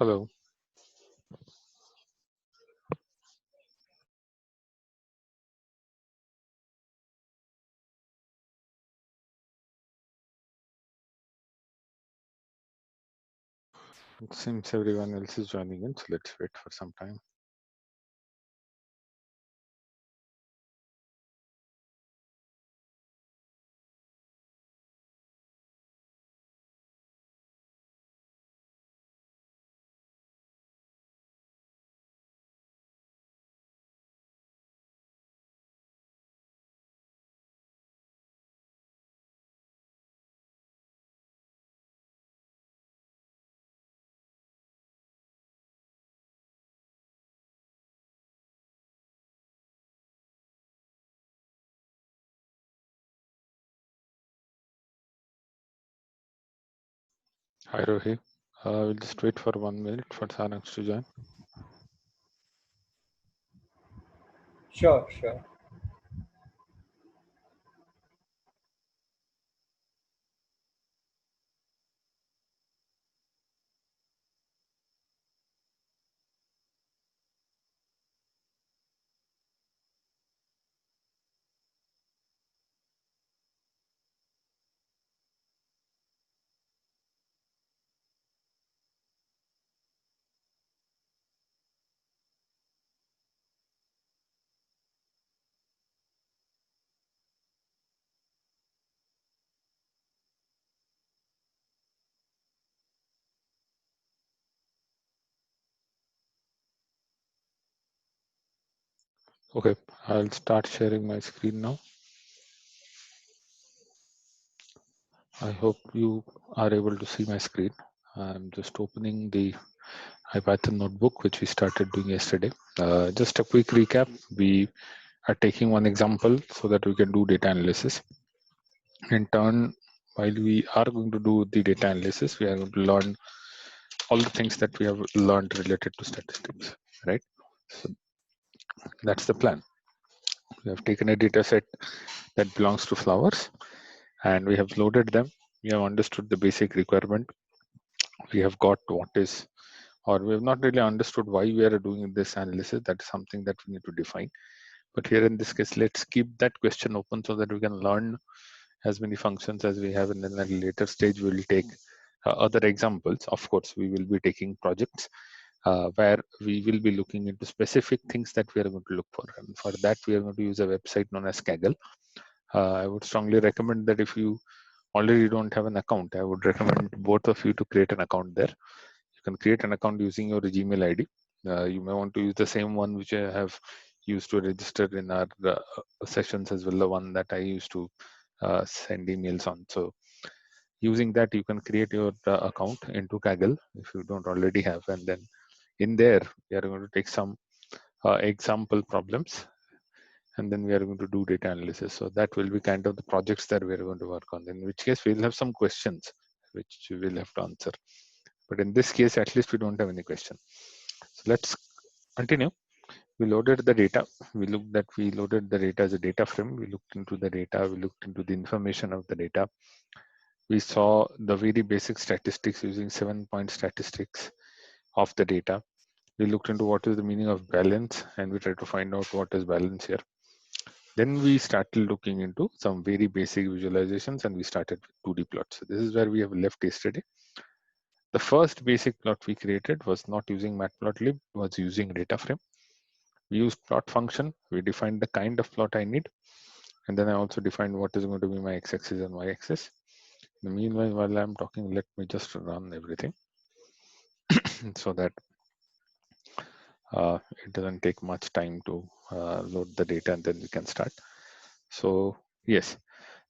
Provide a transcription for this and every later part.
Hello. It seems everyone else is joining in, so let's wait for some time. Hi, Rohi. We'll just wait for 1 minute for Sarang to join. Sure, sure. Okay, I'll start sharing my screen now. I hope you are able to see my screen. I'm just opening the IPython notebook, which we started doing yesterday. Just a quick recap. We are taking one example so that we can do data analysis. In turn, while we are going to do the data analysis, we are going to learn all the things that we have learned related to statistics, right? So that's the plan. We have taken a data set that belongs to flowers and we have loaded them. We have understood the basic requirement. We have got what is, or we have not really understood why we are doing this analysis. That is something that we need to define. But here in this case, let's keep that question open so that we can learn as many functions as we have. And then at a later stage, we will take other examples. Of course, we will be taking projects where we will be looking into specific things that we are going to look for. And for that, we are going to use a website known as Kaggle. I would strongly recommend that if you already don't have an account, I would recommend both of you to create an account there. You can create an account using your Gmail ID. You may want to use the same one which I have used to register in our sessions as well, the one that I used to send emails on. So using that, you can create your account into Kaggle if you don't already have. And then in there, we are going to take some example problems and then we are going to do data analysis. So that will be kind of the projects that we are going to work on, in which case we'll have some questions which we will have to answer. But in this case, at least we don't have any question. So let's continue. We loaded the data. We loaded the data as a data frame. We looked into the data. We looked into the information of the data. We saw the very basic statistics using 7-point statistics of the data. We looked into what is the meaning of balance and we tried to find out what is balance here. Then we started looking into some very basic visualizations and we started with 2D plots. So this is where we have left yesterday. The first basic plot we created was not using matplotlib, was using data frame. We used plot function. We defined the kind of plot I need. And then I also defined what is going to be my x-axis and y-axis. In the meanwhile, while I'm talking, let me just run everything so that it doesn't take much time to load the data and then we can start. So yes,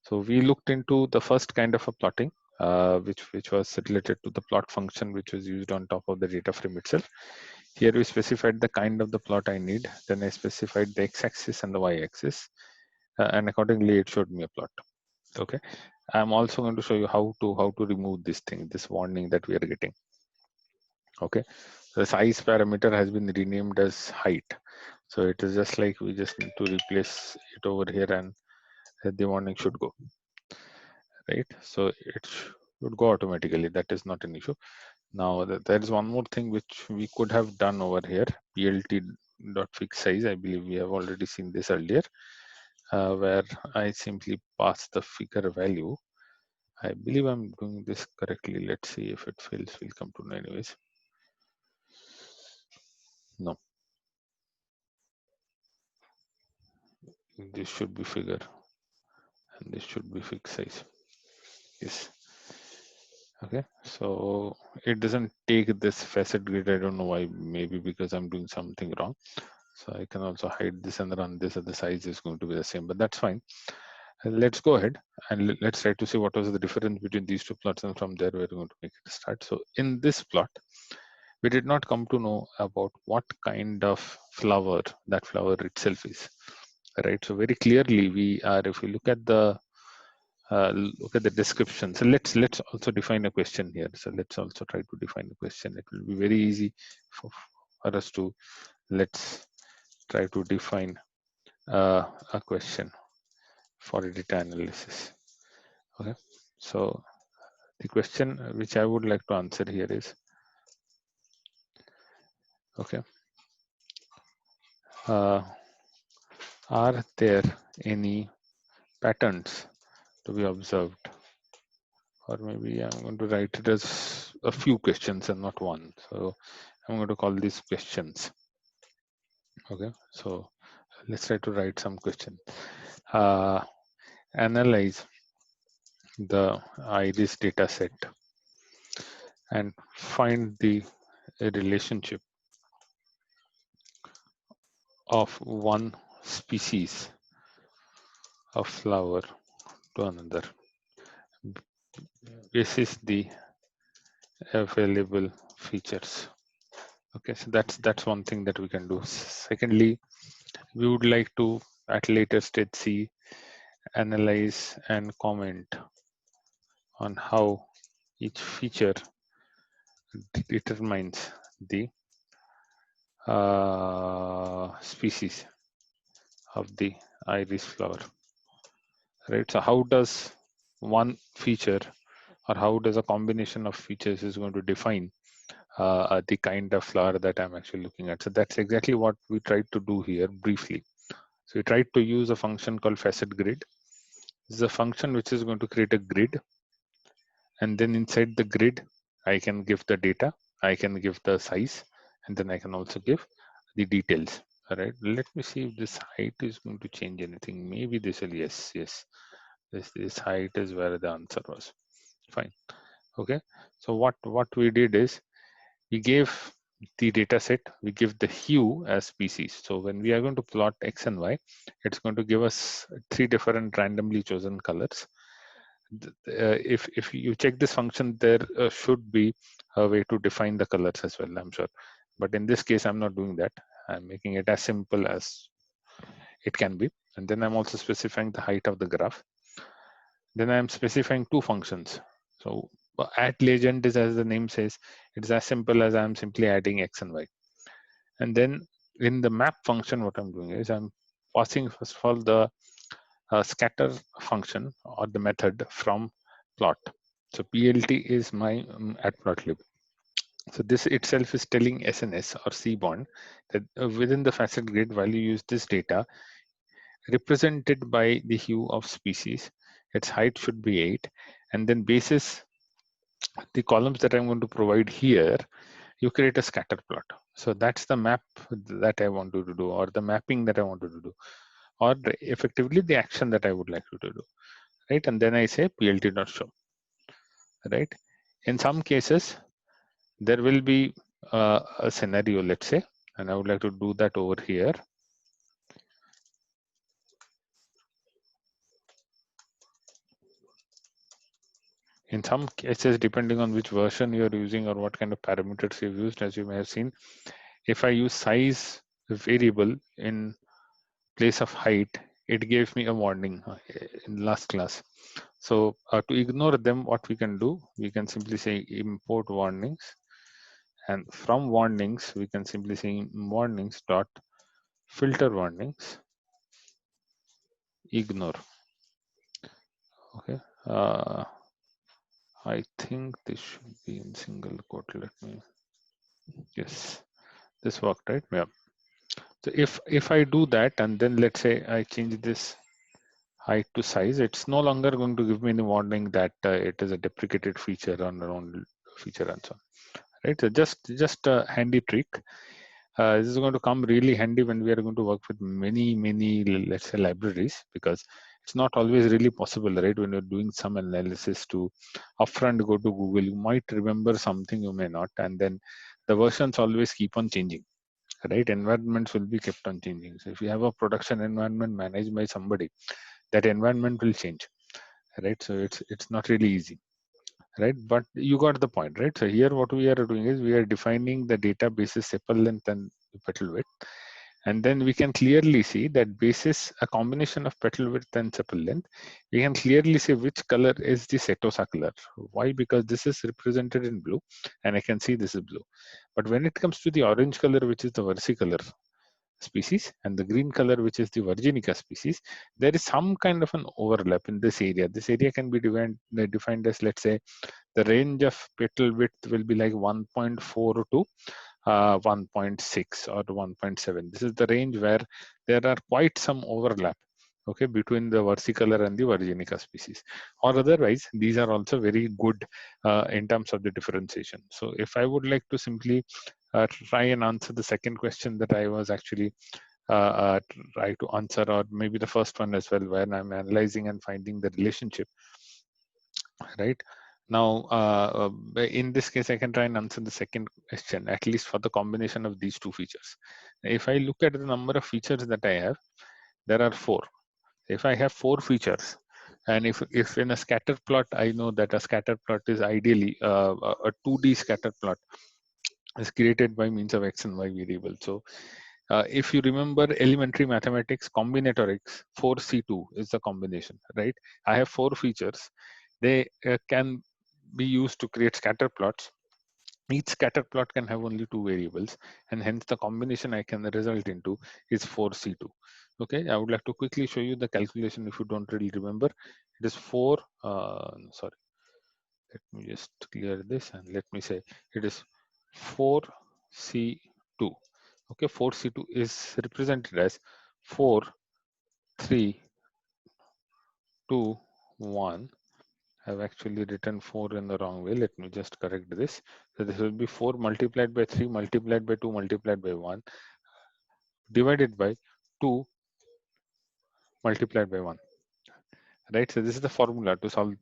so we looked into the first kind of a plotting, which was related to the plot function, which was used on top of the data frame itself. Here we specified the kind of the plot I need. Then I specified the x-axis and the y-axis, and accordingly it showed me a plot. Okay, I'm also going to show you how to remove this thing, this warning that we are getting. Okay, the size parameter has been renamed as height. So it is just like we just need to replace it over here and the warning should go. Right, so it would go automatically. That is not an issue. Now there is one more thing which we could have done over here, plt.fixSize. I believe we have already seen this earlier, where I simply pass the figure value. I believe I'm doing this correctly. Let's see if it fails. We'll come to know anyways. No, this should be figure and this should be fixed size. Yes. Okay, so it doesn't take this facet grid. I don't know why, maybe because I'm doing something wrong. So I can also hide this and run this, and the size is going to be the same, but that's fine. Let's go ahead and let's try to see what was the difference between these two plots, and from there we're going to make it start. So in this plot, we did not come to know about what kind of flower that flower itself is, right? So very clearly we are, if we look at the description. So let's also define a question here. So let's also try to define a question. It will be very easy for us to, let's try to define a question for data analysis. Okay, so the question which I would like to answer here is, okay, are there any patterns to be observed? Or maybe I'm going to write it as a few questions and not one. So I'm going to call these questions. Okay, so let's try to write some question. Analyze the iris data set and find the relationship of one species of flower to another. This is the available features. Okay, so that's one thing that we can do. Secondly, we would like to at later stage see, analyze and comment on how each feature determines the species of the iris flower, right? So how does one feature, or how does a combination of features is going to define the kind of flower that I'm actually looking at? So that's exactly what we tried to do here briefly. So we tried to use a function called facet grid. This is a function which is going to create a grid, and then inside the grid I can give the data, I can give the size, and then I can also give the details. All right, let me see if this height is going to change anything. Maybe this will, yes, this height is where the answer was. Fine. Okay, so what we did is, we gave the data set, we give the hue as species. So when we are going to plot x and y, it's going to give us 3 different randomly chosen colors. If you check this function, there should be a way to define the colors as well, I'm sure. But in this case, I'm not doing that. I'm making it as simple as it can be. And then I'm also specifying the height of the graph. Then I'm specifying 2 functions. So at legend is, as the name says, it's as simple as I'm simply adding x and y. And then in the map function, what I'm doing is I'm passing first of all the scatter function or the method from plot. So PLT is my at plotlib. So this itself is telling SNS or CBond that within the facet grid, while you use this data represented by the hue of species, its height should be 8, and then basis the columns that I'm going to provide here, you create a scatter plot. So that's the map that I want you to do, or the mapping that I want you to do, or effectively the action that I would like you to do, right? And then I say plt.show, right? In some cases, there will be a scenario, let's say, and I would like to do that over here. In some cases, depending on which version you're using or what kind of parameters you've used, as you may have seen, if I use size variable in place of height, it gave me a warning in last class. So to ignore them, what we can do, we can simply say import warnings, and from warnings we can simply say warnings dot filter warnings ignore. Okay, I think this should be in single quote. Let me, yes, this worked, right? Yeah. So if I do that, and then let's say I change this height to size, it's no longer going to give me any warning that it is a deprecated feature on the own feature and so on. Right? So just a handy trick. This is going to come really handy when we are going to work with many, let's say, libraries, because it's not always really possible, right? When you're doing some analysis to upfront go to Google, you might remember something, you may not, and then the versions always keep on changing, right? Environments will be kept on changing. So if you have a production environment managed by somebody, that environment will change, right? So it's not really easy, right? But you got the point, right? So here what we are doing is we are defining the database's sepal length and petal width, and then we can clearly see that basis a combination of petal width and sepal length, we can clearly see which color is the setosa color. Why? Because this is represented in blue and I can see this is blue. But when it comes to the orange color, which is the versicolor species, and the green color, which is the virginica species, there is some kind of an overlap in this area. This area can be defined as, let's say, the range of petal width will be like 1.4 to 1.6 or 1.7. This is the range where there are quite some overlap, okay, between the versicolor and the virginica species. Or otherwise, these are also very good in terms of the differentiation. So if I would like to simply try and answer the second question that I was actually try to answer, or maybe the first one as well, when I'm analyzing and finding the relationship, right? Now, in this case, I can try and answer the second question, at least for the combination of these two features. If I look at the number of features that I have, there are 4. If I have 4 features, and if in a scatter plot, I know that a scatter plot is ideally a 2D scatter plot is created by means of x and y variable. So if you remember elementary mathematics, combinatorics, 4C2 is the combination, right? I have 4 features. They can be used to create scatter plots. Each scatter plot can have only 2 variables, and hence the combination I can result into is 4C2. Okay, I would like to quickly show you the calculation if you don't really remember. It is 4, sorry, let me just clear this and let me say it is 4C2. Okay, 4C2 is represented as 4, 3, 2, 1. I've actually written 4 in the wrong way. Let me just correct this. So this will be 4 multiplied by 3 multiplied by 2 multiplied by 1 divided by 2 multiplied by 1. Right? So this is the formula to solve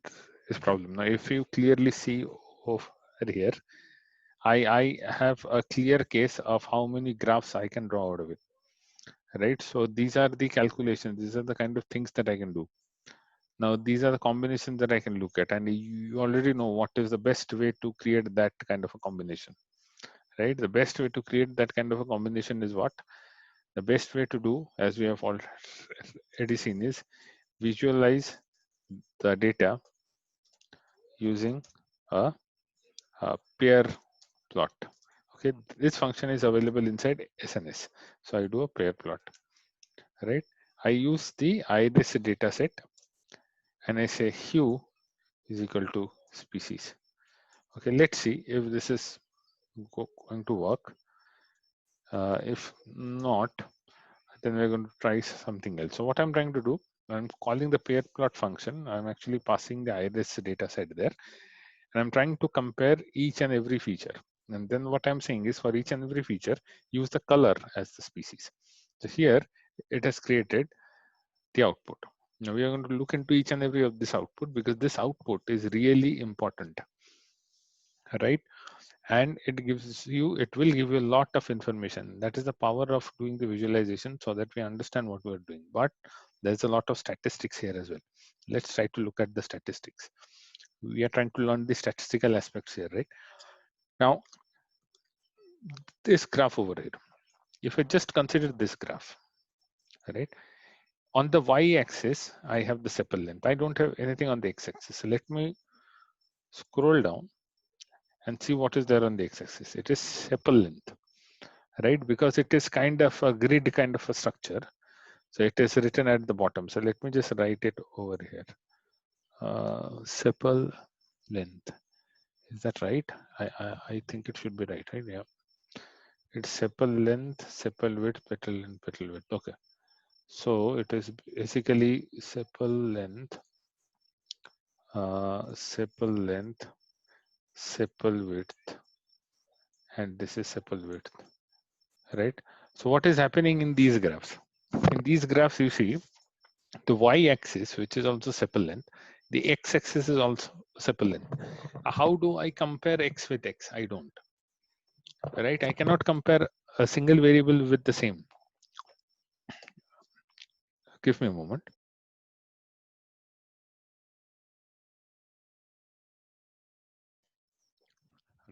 this problem. Now, if you clearly see over here, I have a clear case of how many graphs I can draw out of it. Right? So these are the calculations. These are the kind of things that I can do. Now, these are the combinations that I can look at, and you already know what is the best way to create that kind of a combination, right? The best way to create that kind of a combination is what? The best way to do, as we have already seen, is visualize the data using a pair plot. Okay, this function is available inside SNS. So I do a pair plot, right? I use the iris data set and I say hue is equal to species. Okay, let's see if this is going to work. If not, then we're going to try something else. So what I'm trying to do, I'm calling the pair plot function. I'm actually passing the iris data set there, and I'm trying to compare each and every feature. And then what I'm saying is for each and every feature, use the color as the species. So here it has created the output. Now we are going to look into each and every of this output because this output is really important, right? And it will give you a lot of information. That is the power of doing the visualization so that we understand what we're doing. But there's a lot of statistics here as well. Let's try to look at the statistics. We are trying to learn the statistical aspects here, right? Now, this graph over here, if I just consider this graph, right? On the y-axis, I have the sepal length. I don't have anything on the x-axis. So let me scroll down and see what is there on the x-axis. It is sepal length, right? Because it is kind of a grid kind of a structure. So it is written at the bottom. So let me just write it over here. Sepal length. Is that right? I think it should be right, right? Yeah. It's sepal length, sepal width, petal length, petal width. Okay. So it is basically sepal length, sepal width, and this is sepal width, right? So what is happening in these graphs? In these graphs, you see the y-axis, which is also sepal length, the x-axis is also sepal length. How do I compare x with x? I don't, right? I cannot compare a single variable with the same. Give me a moment.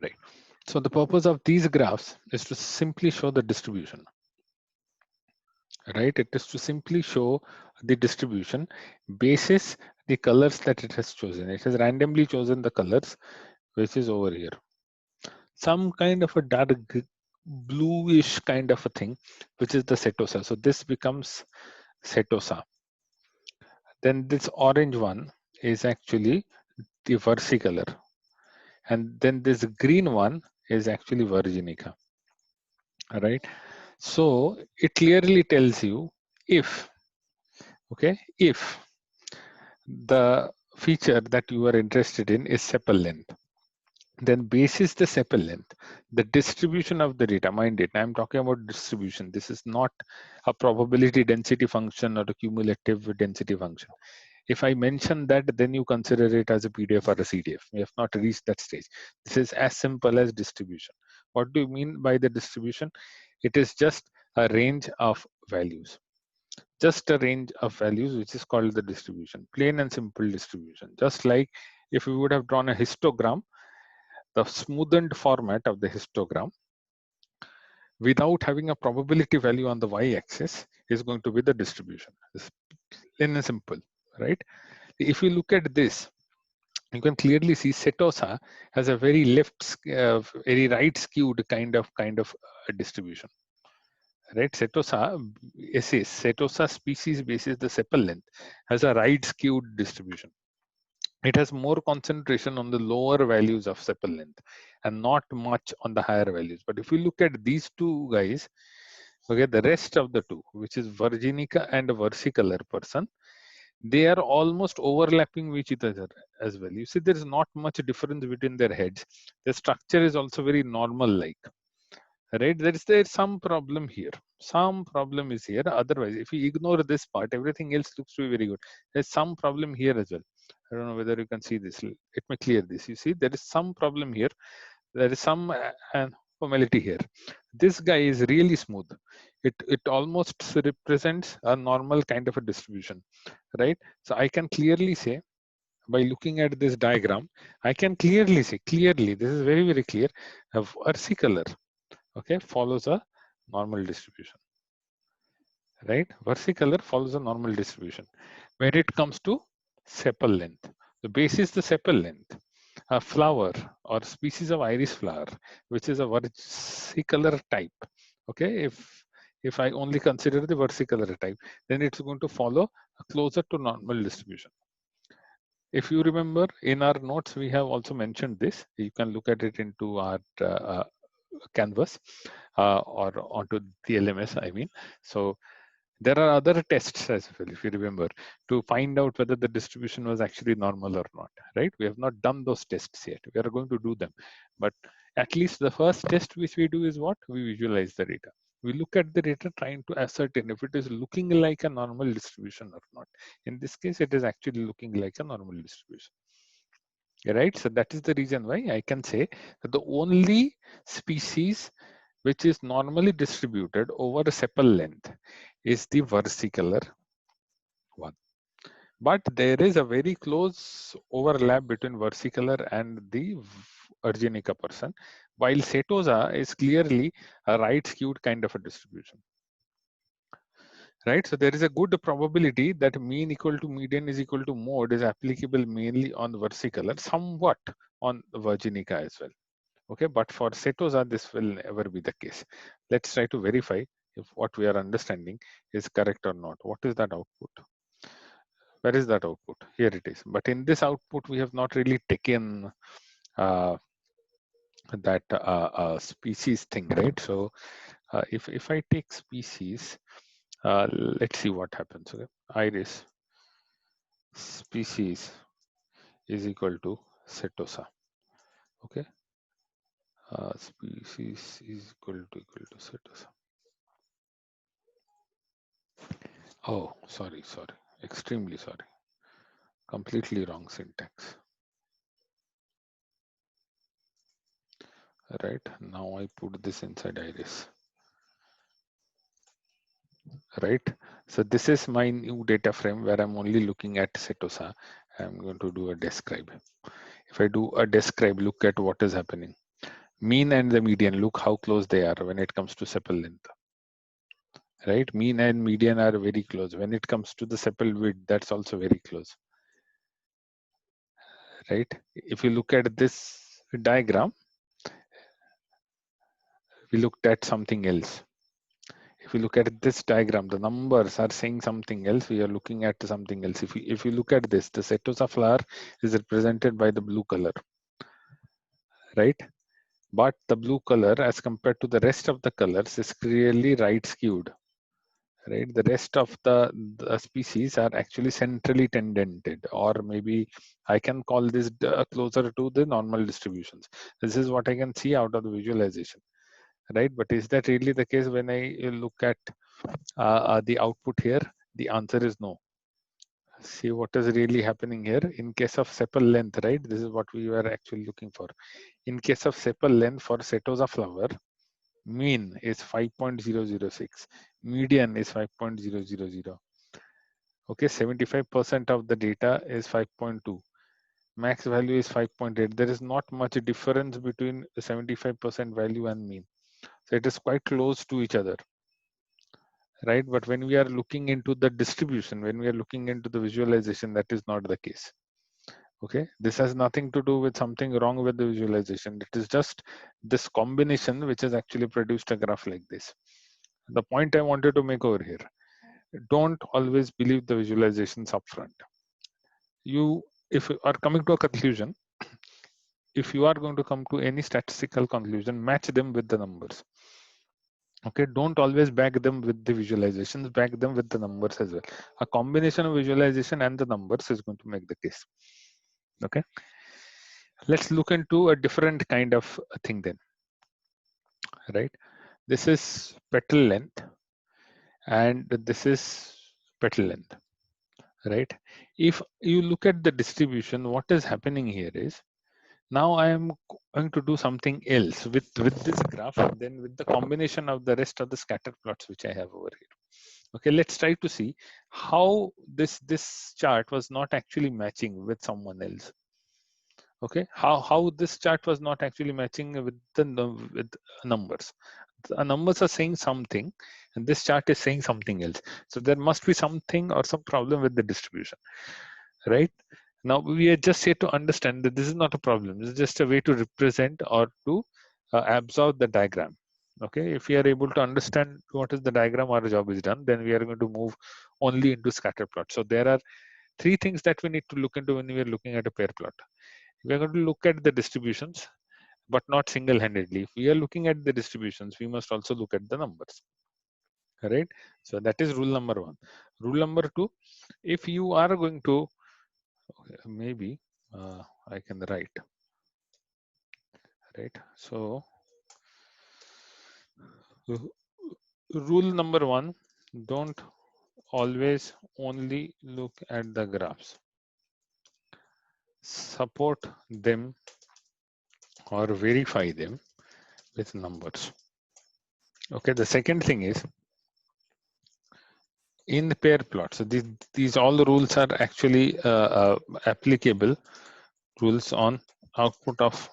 Right. So the purpose of these graphs is to simply show the distribution, right? It is to simply show the distribution basis the colors that it has chosen. It has randomly chosen the colors, which is over here. Some kind of a dark bluish kind of a thing, which is the setosa. So this becomes setosa. Then this orange one is actually the versicolor. And then this green one is actually virginica. All right. So it clearly tells you if, okay, if the feature that you are interested in is sepal length, then basis the sepal length, the distribution of the data, mind it, I'm talking about distribution. This is not a probability density function or a cumulative density function. If I mention that, then you consider it as a PDF or a CDF. We have not reached that stage. This is as simple as distribution. What do you mean by the distribution? It is just a range of values. Just a range of values, which is called the distribution. Plain and simple distribution. Just like if we would have drawn a histogram, the smoothened format of the histogram without having a probability value on the y-axis is going to be the distribution. It's plain and simple, right? If you look at this, you can clearly see setosa has a very very right skewed kind of distribution, right? Setosa species basis the sepal length has a right skewed distribution. It has more concentration on the lower values of sepal length and not much on the higher values. But if you look at these two guys, okay, the rest of the two, which is virginica and versicolor person, they are almost overlapping with each other as well. You see, there is not much difference between their heads. The structure is also very normal like, right? There's some problem here. Some problem is here. Otherwise, if you ignore this part, everything else looks to be very good. There's some problem here as well. I don't know whether you can see this. Let me clear this. You see, there is some problem here. There is some formality here. This guy is really smooth. It almost represents a normal kind of a distribution, right? So I can clearly say, by looking at this diagram, I can clearly say, this is very, very clear, a versicolor, okay, follows a normal distribution, right? Versicolor follows a normal distribution. When it comes to sepal length, the base is the sepal length. A flower or species of iris flower, which is a versicolor type, okay, if I only consider the versicolor type, then it's going to follow a closer to normal distribution. If you remember, in our notes, we have also mentioned this. You can look at it into our Canvas or onto the LMS, I mean. So there are other tests as well, if you remember, to find out whether the distribution was actually normal or not, right? We have not done those tests yet. We are going to do them. But at least the first test which we do is what? We visualize the data. We look at the data trying to ascertain if it is looking like a normal distribution or not. In this case, it is actually looking like a normal distribution. Right? So that is the reason why I can say that the only species which is normally distributed over a sepal length is the versicolor one. But there is a very close overlap between versicolor and the virginica person, while setosa is clearly a right skewed kind of a distribution. Right, so there is a good probability that mean equal to median is equal to mode is applicable mainly on versicolor, somewhat on virginica as well. Okay, but for setosa, this will never be the case. Let's try to verify if what we are understanding is correct or not. What is that output? Where is that output? Here it is. But in this output, we have not really taken that species thing, right? So if I take species, let's see what happens. Okay, iris species is equal to setosa. Okay, species is equal to setosa. Oh, sorry, extremely sorry, completely wrong syntax. Right, now I put this inside iris. Right, so this is my new data frame where I'm only looking at setosa. I'm going to do a describe. If I do a describe, look at what is happening. Mean and the median, look how close they are when it comes to sepal length. Right, mean and median are very close. When it comes to the sepal width, that's also very close. Right, if you look at this diagram, we looked at something else. If you look at this diagram, the numbers are saying something else. We are looking at something else. If you look at this, the setosa flower is represented by the blue color, right? But the blue color, as compared to the rest of the colors, is clearly right skewed. Right, the rest of the species are actually centrally tendented, or maybe I can call this closer to the normal distributions. This is what I can see out of the visualization, right? But is that really the case when I look at the output here? The answer is no. See what is really happening here. In case of sepal length, right? This is what we were actually looking for. In case of sepal length for setosa flower, mean is 5.006, median is 5.000. Okay, 75% of the data is 5.2. Max value is 5.8. There is not much difference between the 75% value and mean. So it is quite close to each other, right? But when we are looking into the distribution, when we are looking into the visualization, that is not the case. Okay, this has nothing to do with something wrong with the visualization. It is just this combination which has actually produced a graph like this. The point I wanted to make over here, don't always believe the visualizations upfront. You, if you are coming to a conclusion, if you are going to come to any statistical conclusion, match them with the numbers. Okay, don't always back them with the visualizations, back them with the numbers as well. A combination of visualization and the numbers is going to make the case. Okay, let's look into a different kind of thing then. Right, this is petal length and this is petal length. Right, if you look at the distribution, what is happening here is, now I am going to do something else with this graph, and then with the combination of the rest of the scatter plots which I have over here. Okay, let's try to see how this chart was not actually matching with someone else. Okay, how this chart was not actually matching with the with numbers. The numbers are saying something, and this chart is saying something else. So there must be something or some problem with the distribution, right? Now we are just here to understand that this is not a problem. This is just a way to represent or to absorb the diagram. Okay, if we are able to understand what is the diagram, our job is done. Then we are going to move only into scatter plot. So there are three things that we need to look into when we are looking at a pair plot. We are going to look at the distributions, but not single-handedly. If we are looking at the distributions, we must also look at the numbers. Right? So that is rule number one. Rule number two, if you are going to, maybe I can write, right? So rule number one, don't always only look at the graphs. Support them or verify them with numbers. Okay, the second thing is, in the pair plot, so these all the rules are actually applicable rules on output of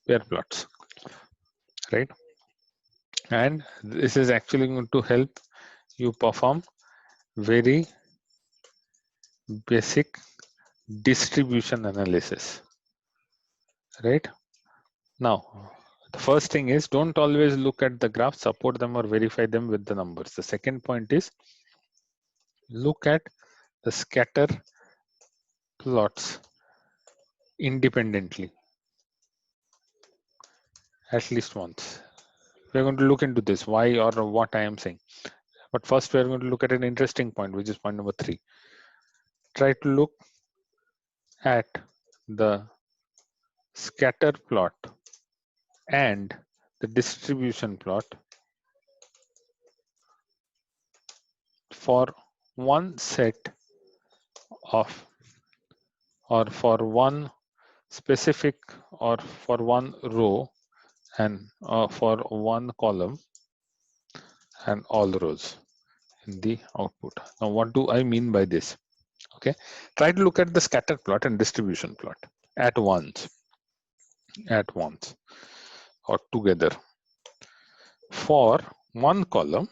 pair plots, right? And this is actually going to help you perform very basic distribution analysis, right? Now, the first thing is, don't always look at the graph, support them or verify them with the numbers. The second point is, look at the scatter plots independently at least once. We're going to look into this, why or what I am saying. But first, we're going to look at an interesting point, which is point number 3. Try to look at the scatter plot and the distribution plot for one set of, or for one specific, or for one row, and for one column and all rows in the output. Now, what do I mean by this? Okay, try to look at the scatter plot and distribution plot at once or together for one column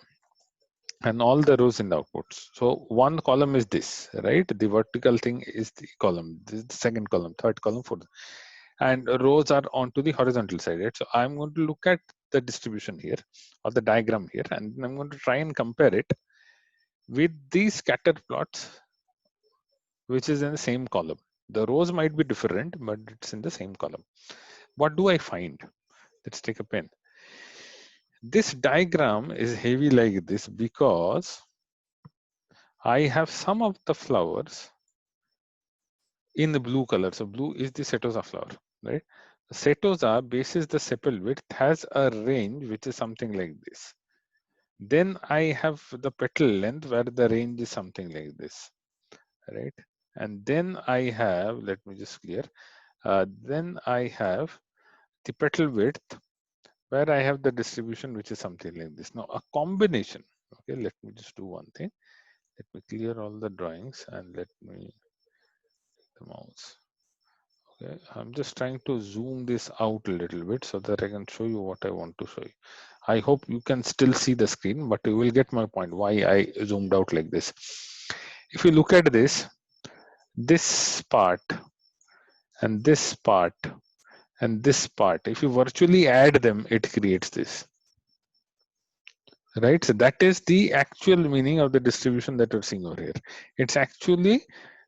and all the rows in the outputs. So one column is this, right? The vertical thing is the column. This is the second column, third column, fourth, and rows are onto the horizontal side, right? So I'm going to look at the distribution here, or the diagram here, and I'm going to try and compare it with these scatter plots, which is in the same column. The rows might be different, but it's in the same column. What do I find? Let's take a pen. This diagram is heavy like this because I have some of the flowers in the blue color. So blue is the setosa flower, right? The setosa basis the sepal width has a range which is something like this. Then I have the petal length where the range is something like this, right? And then I have, let me just clear, then I have the petal width where I have the distribution which is something like this. Now a combination, okay, let me just do one thing. Let me clear all the drawings and let me the mouse. Okay, I'm just trying to zoom this out a little bit so that I can show you what I want to show you. I hope you can still see the screen, but you will get my point why I zoomed out like this. If you look at this part and this part and this part, if you virtually add them, it creates this. Right, so that is the actual meaning of the distribution that we're seeing over here. It's actually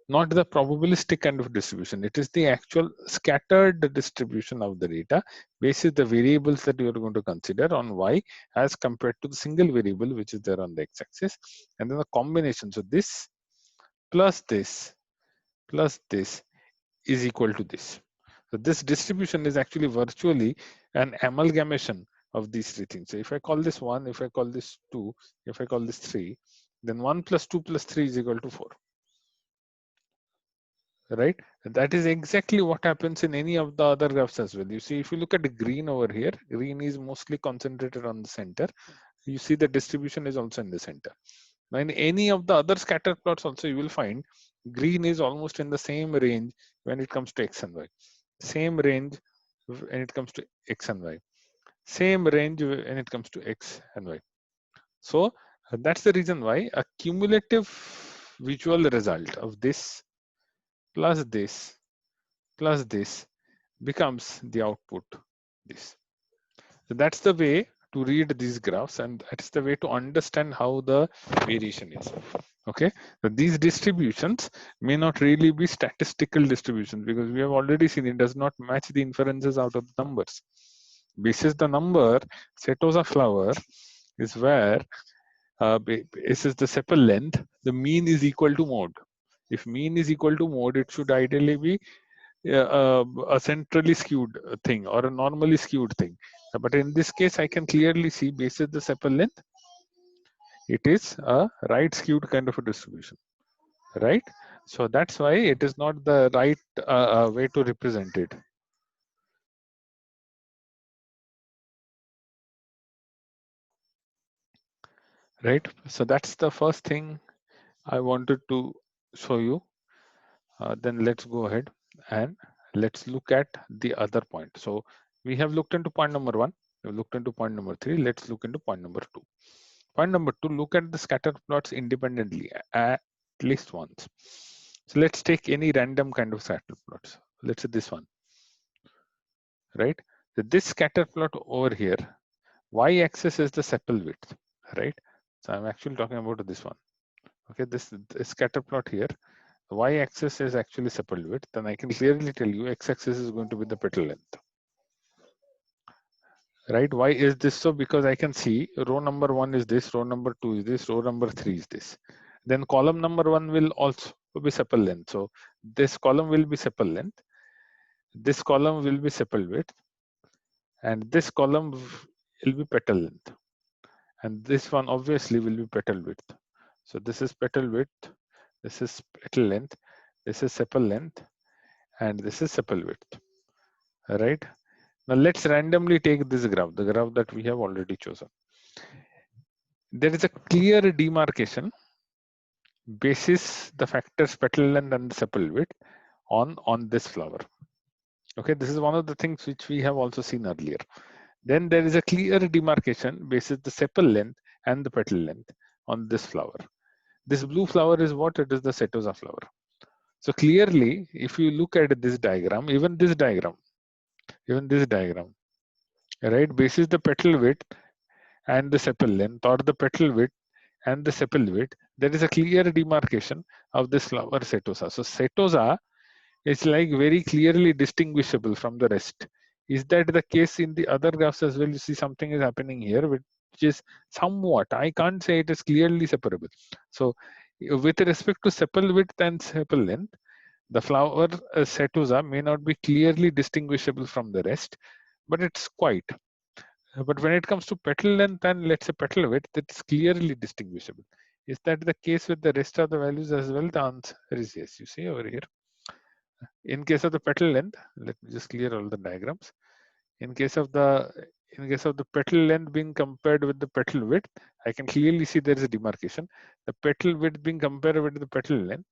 not the probabilistic kind of distribution. It is the actual scattered distribution of the data based on the variables that you are going to consider on y as compared to the single variable which is there on the x-axis, and then the combination. So this plus this is equal to this. So this distribution is actually virtually an amalgamation of these three things. So if I call this 1, if I call this 2, if I call this 3, then 1 plus 2 plus 3 is equal to 4. Right? That is exactly what happens in any of the other graphs as well. You see, if you look at the green over here, green is mostly concentrated on the center. You see the distribution is also in the center. Now in any of the other scatter plots also, you will find green is almost in the same range when it comes to x and y. Same range when it comes to x and y. Same range when it comes to x and y. So that's the reason why a cumulative visual result of this plus this plus this becomes the output this. So that's the way to read these graphs, and that's the way to understand how the variation is. Okay, so these distributions may not really be statistical distributions because we have already seen it does not match the inferences out of the numbers. Basis the number, setosa flower is where this is the sepal length, the mean is equal to mode. If mean is equal to mode, it should ideally be a centrally skewed thing or a normally skewed thing. But in this case, I can clearly see basis the sepal length, it is a right skewed kind of a distribution, right? So that's why it is not the right way to represent it. Right, so that's the first thing I wanted to show you. Then let's go ahead and let's look at the other point. So we have looked into point number 1, we've looked into point number 3, let's look into point number 2. Point number 2, look at the scatter plots independently at least once. So let's take any random kind of scatter plots. Let's say this one, right? So this scatter plot over here, y-axis is the sepal width, right? So I'm actually talking about this one, Okay, this scatter plot here, the y-axis is actually sepal width, then I can clearly tell you x-axis is going to be the petal length. Right? Why is this so? Because I can see row number 1 is this, row number 2 is this, row number 3 is this. Then column number 1 will also be sepal length. So this column will be sepal length, this column will be sepal width, and this column will be petal length. And this one obviously will be petal width. So this is petal width, this is petal length, this is sepal length, and this is sepal width. All right. Now let's randomly take this graph, the graph that we have already chosen. There is a clear demarcation basis the factors petal length and the sepal width on this flower. Okay, this is one of the things which we have also seen earlier. Then there is a clear demarcation basis the sepal length and the petal length on this flower. This blue flower is what? It is the setosa flower. So clearly, if you look at this diagram, even this diagram, right, basis the petal width and the sepal length, or the petal width and the sepal width, there is a clear demarcation of this flower setosa. So setosa is like very clearly distinguishable from the rest. Is that the case in the other graphs as well? You see something is happening here, which is somewhat, I can't say it is clearly separable. So with respect to sepal width and sepal length, the flower setosa may not be clearly distinguishable from the rest, but it's quite. But when it comes to petal length and let's say petal width, it's clearly distinguishable. Is that the case with the rest of the values as well? The answer is yes. You see over here. In case of the petal length, let me just clear all the diagrams. In case of the petal length being compared with the petal width, I can clearly see there is a demarcation. The petal width being compared with the petal length,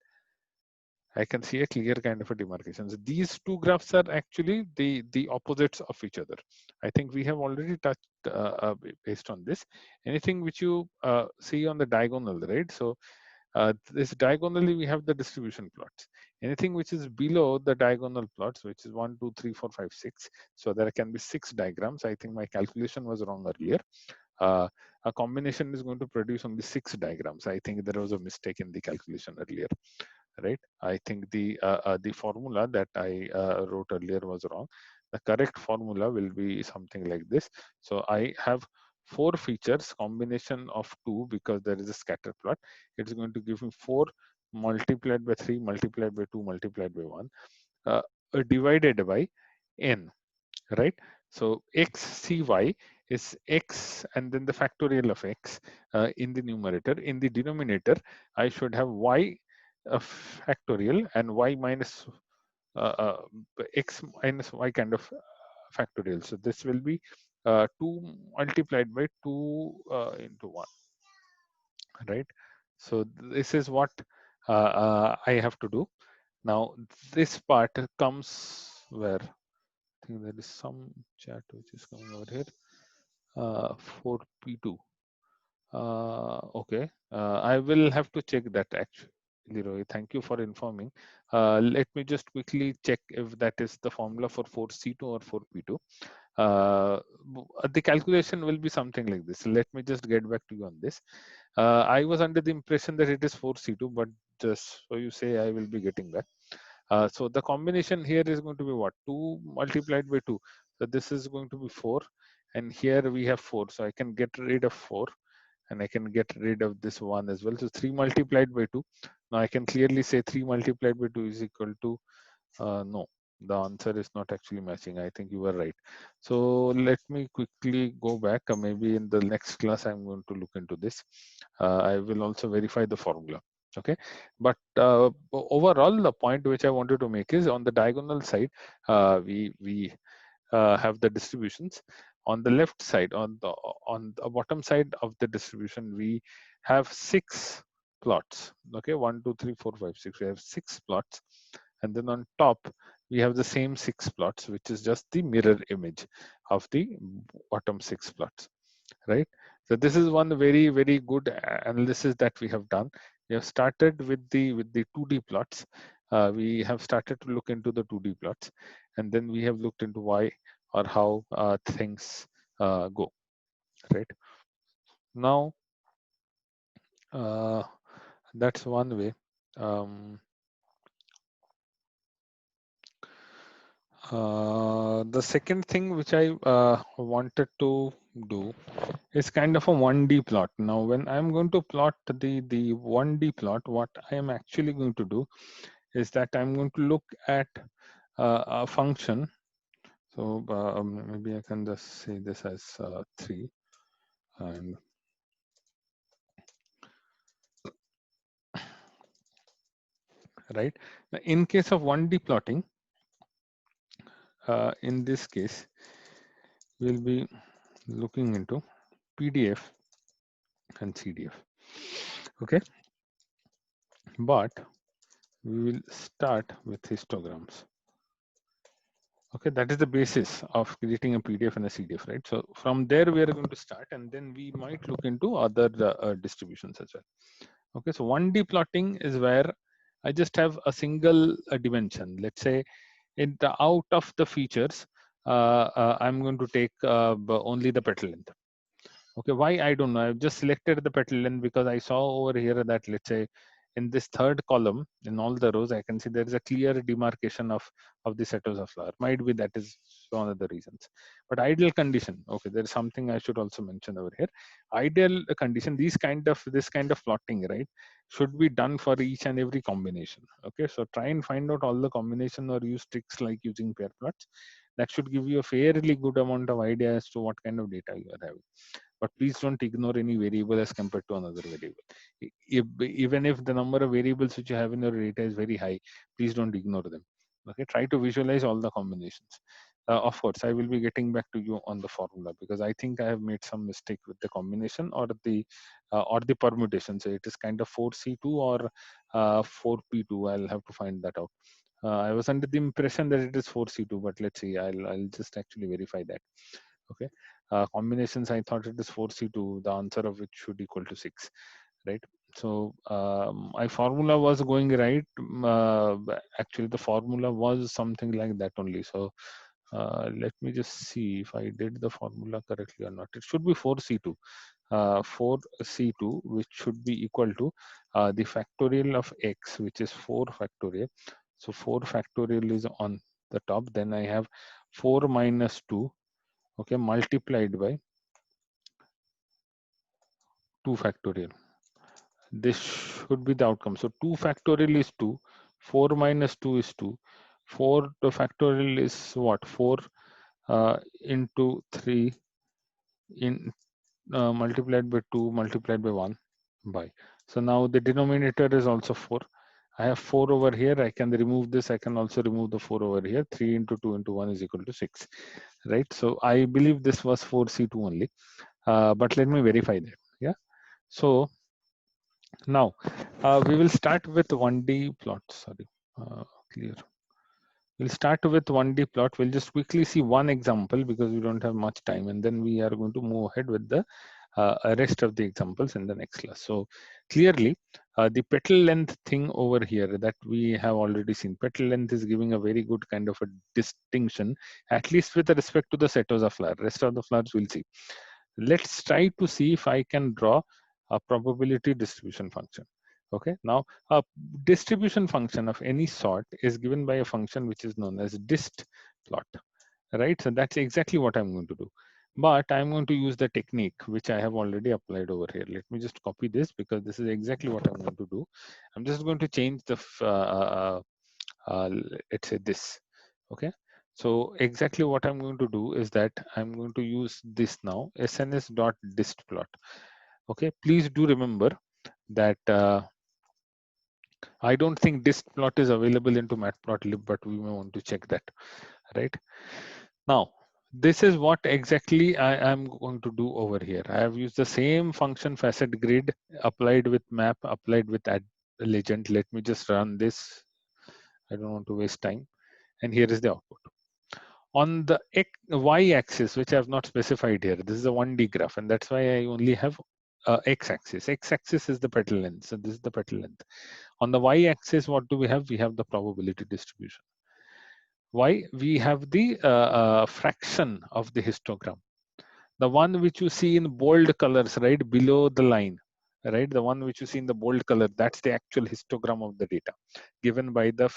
I can see a clear kind of a demarcation. So these two graphs are actually the opposites of each other. I think we have already touched based on this. Anything which you see on the diagonal, right? So this diagonally we have the distribution plots. Anything which is below the diagonal plots, which is 1, 2, 3, 4, 5, 6. So there can be 6 diagrams. I think my calculation was wrong earlier. A combination is going to produce only 6 diagrams. I think there was a mistake in the calculation earlier, right? I think the formula that I wrote earlier was wrong. The correct formula will be something like this. So I have 4 features, combination of 2, because there is a scatter plot. It's going to give me 4 multiplied by 3 multiplied by 2 multiplied by 1 divided by n, right? So xcy is x and then the factorial of x in the numerator. In the denominator, I should have y factorial and y minus uh, uh, x minus y kind of factorial. So this will be 2 multiplied by 2 into 1, right? So this is what I have to do. Now this part comes where I think there is some chat which is coming over here. 4p2. Okay, I will have to check that actually, Leroy. Thank you for informing. Let me just quickly check if that is the formula for 4c2 or 4p2. The calculation will be something like this. Let me just get back to you on this. I was under the impression that it is 4c2, but just so you say, I will be getting back. So the combination here is going to be what? 2 multiplied by 2. So this is going to be 4. And here we have 4. So I can get rid of 4. And I can get rid of this 1 as well. So 3 multiplied by 2. Now I can clearly say 3 multiplied by 2 is equal to, no, the answer is not actually matching. I think you were right. So let me quickly go back. Maybe in the next class, I'm going to look into this. I will also verify the formula. Okay, but overall, the point which I wanted to make is on the diagonal side, we have the distributions. On the left side, on the bottom side of the distribution, we have 6 plots. Okay, 1, 2, 3, 4, 5, 6. We have 6 plots, and then on top we have the same 6 plots, which is just the mirror image of the bottom 6 plots, right? So this is one very good analysis that we have done. We have started with the 2D plots. We have started to look into the 2D plots, and then we have looked into why or how things go, right? Now, That's one way. The second thing which I wanted to do is kind of a 1D plot. Now, when I'm going to plot the 1D plot, what I am actually going to do is that I'm going to look at a function. So maybe I can just say this as 3. And right, now, in case of 1D plotting, in this case, we'll be looking into PDF and CDF. Okay, but we will start with histograms. Okay, that is the basis of creating a PDF and a CDF, right? So from there we are going to start, and then we might look into other distributions as well. Okay, so 1D plotting is where I just have a single dimension. Let's say out of the features, I'm going to take only the petal length. Okay, why? I don't know. I've just selected the petal length because I saw over here that, let's say, in this third column, in all the rows, I can see there is a clear demarcation of the setosa flower. Might be that is one of the reasons. But ideal condition, okay, there is something I should also mention over here. Ideal condition, this kind of plotting, right, should be done for each and every combination. Okay, so try and find out all the combination or use tricks like using pair plots. That should give you a fairly good amount of idea as to what kind of data you are having. But please don't ignore any variable as compared to another variable. Even if the number of variables which you have in your data is very high, please don't ignore them. Okay, try to visualize all the combinations. Of course, I will be getting back to you on the formula because I think I have made some mistake with the combination or the permutation. So it is kind of 4C2 or 4P2. I'll have to find that out. I was under the impression that it is 4C2, but let's see. I'll just actually verify that. Okay, combinations, I thought it is 4C2, the answer of which should equal to 6, right? So my formula was going right. Actually, the formula was something like that only. So let me just see if I did the formula correctly or not. It should be 4C2. 4C2, which should be equal to the factorial of x, which is 4 factorial. So 4 factorial is on the top. Then I have 4 minus 2, okay, multiplied by 2 factorial. This should be the outcome. So 2 factorial is 2, 4 minus 2 is 2, 4 to factorial is what? 4 into 3 in multiplied by 2 multiplied by 1 by. So now the denominator is also 4. I have 4 over here. I can remove this. I can also remove the 4 over here. 3 into 2 into 1 is equal to 6, right? So I believe this was 4C2 only. But let me verify that. Yeah. So now we will start with 1D plot. Sorry, clear. We'll start with 1D plot. We'll just quickly see one example because we don't have much time, and then we are going to move ahead with the rest of the examples in the next class. So clearly, the petal length thing over here that we have already seen, petal length is giving a very good kind of a distinction, at least with respect to the setosa flower. Rest of the flowers we'll see. Let's try to see if I can draw a probability distribution function. Okay, now a distribution function of any sort is given by a function which is known as dist plot, right? So that's exactly what I'm going to do. But I'm going to use the technique which I have already applied over here. Let me just copy this because this is exactly what I'm going to do. I'm just going to change the, let's say this, okay? So exactly what I'm going to do is that I'm going to use this now, sns.distplot. Okay, please do remember that I don't think distplot is available into matplotlib, but we may want to check that, right? Now, this is what exactly I am going to do over here. I have used the same function facet grid applied with map, applied with add legend. Let me just run this. I don't want to waste time. And here is the output. On the y-axis, which I have not specified here, this is a 1D graph, and that's why I only have x-axis. X-axis is the petal length, so this is the petal length. On the y-axis, what do we have? We have the probability distribution. Why? We have the fraction of the histogram. The one which you see in bold colors, right below the line. right? The one which you see in the bold color, that's the actual histogram of the data given by the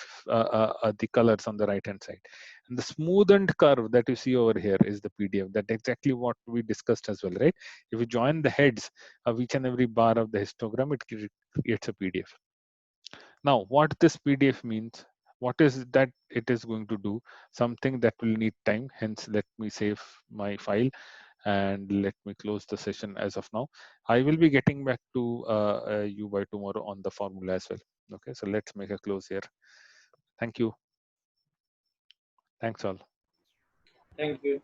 colors on the right hand side. And the smoothened curve that you see over here is the PDF. That's exactly what we discussed as well, right? If you join the heads of each and every bar of the histogram, it creates a PDF. Now, what this PDF means, what is that it is going to do? Something that will need time. Hence, let me save my file and let me close the session as of now. I will be getting back to you by tomorrow on the formula as well. Okay, so let's make a close here. Thank you. Thanks all. Thank you.